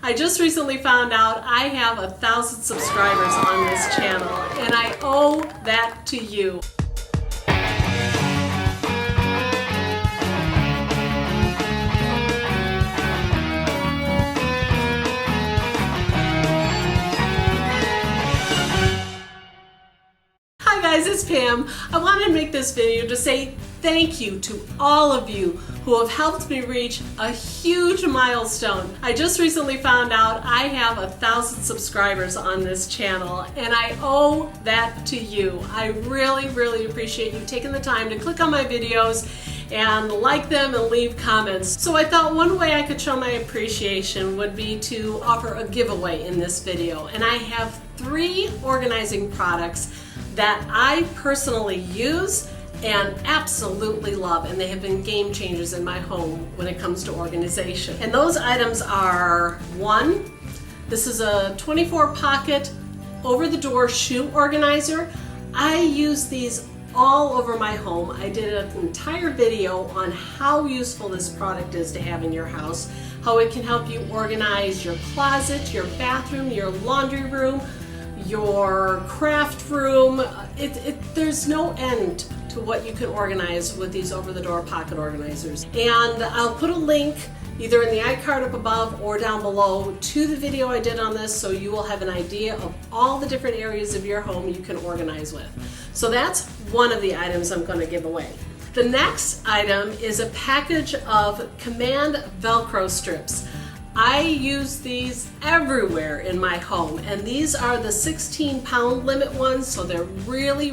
I just recently found out I have 1,000 subscribers on this channel, and I owe that to you. Hi guys, it's Pam. I wanted to make this video to say thank you to all of you who have helped me reach a huge milestone. I just recently found out I have 1,000 subscribers on this channel, and I owe that to you. I really appreciate you taking the time to click on my videos and like them and leave comments. So I thought one way I could show my appreciation would be to offer a giveaway in this video. And I have 3 organizing products that I personally use and absolutely love, and they have been game changers in my home when it comes to organization. And those items are: 1, this is a 24 pocket over the door shoe organizer. I use these all over my home. I did an entire video on how useful this product is to have in your house, how it can help you organize your closet, your bathroom, your laundry room, your craft room. There's no end to what you can organize with these over-the-door pocket organizers. And I'll put a link either in the iCard up above or down below to the video I did on this, so you will have an idea of all the different areas of your home you can organize with. So that's one of the items I'm going to give away. The next item is a package of Command Velcro strips. I use these everywhere in my home, and these are the 16-pound limit ones, so they're really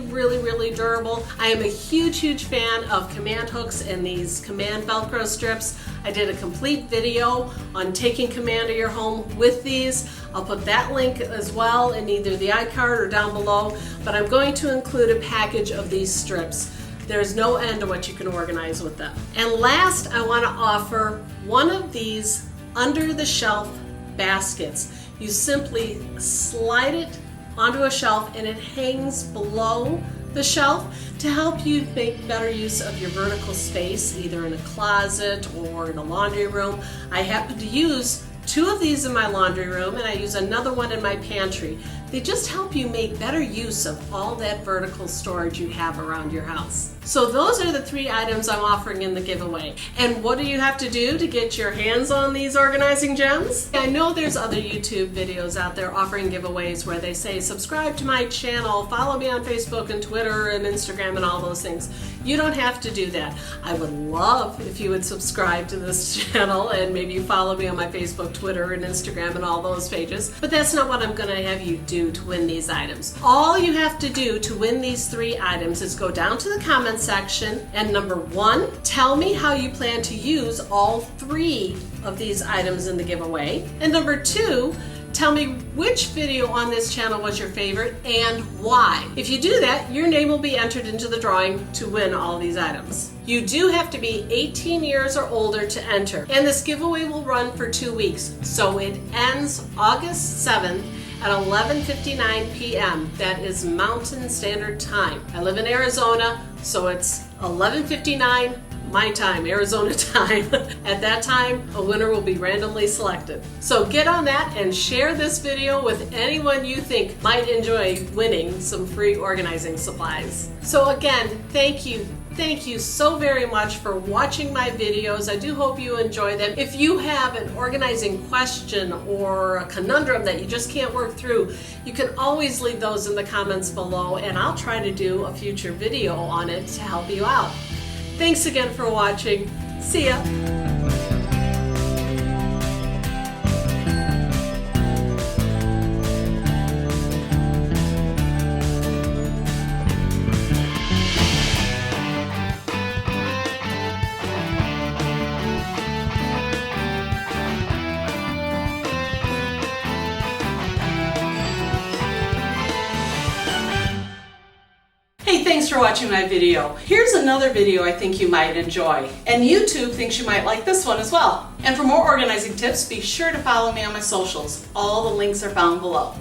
durable. I am a huge fan of Command hooks and these Command Velcro strips. I did a complete video on taking command of your home with these. I'll put that link as well in either the iCard or down below, but I'm going to include a package of these strips. There's no end to what you can organize with them. And last, I want to offer one of these under the shelf baskets. You simply slide it onto a shelf and it hangs below the shelf to help you make better use of your vertical space, either in a closet or in a laundry room. I happen to use 2 of these in my laundry room, and I use another one in my pantry. They just help you make better use of all that vertical storage you have around your house. So those are the 3 items I'm offering in the giveaway. And what do you have to do to get your hands on these organizing gems? I know there's other YouTube videos out there offering giveaways where they say, subscribe to my channel, follow me on Facebook and Twitter and Instagram and all those things. You don't have to do that. I would love if you would subscribe to this channel and maybe follow me on my Facebook, Twitter, and Instagram and all those pages. But that's not what I'm going to have you do to win these items. All you have to do to win these 3 items is go down to the comment section and number 1, tell me how you plan to use all 3 of these items in the giveaway. And number 2, tell me which video on this channel was your favorite and why. If you do that, your name will be entered into the drawing to win all these items. You do have to be 18 years or older to enter, and this giveaway will run for 2 weeks. So it ends August 7th at 11:59 p.m. That is Mountain Standard Time. I live in Arizona, so it's 11:59 my time, Arizona time. At that time, a winner will be randomly selected. So get on that and share this video with anyone you think might enjoy winning some free organizing supplies. So again, thank you so very much for watching my videos. I do hope you enjoy them. If you have an organizing question or a conundrum that you just can't work through, you can always leave those in the comments below, and I'll try to do a future video on it to help you out. Thanks again for watching. See ya. Hey, thanks for watching my video. Here's another video I think you might enjoy. And YouTube thinks you might like this one as well. And for more organizing tips, be sure to follow me on my socials. All the links are found below.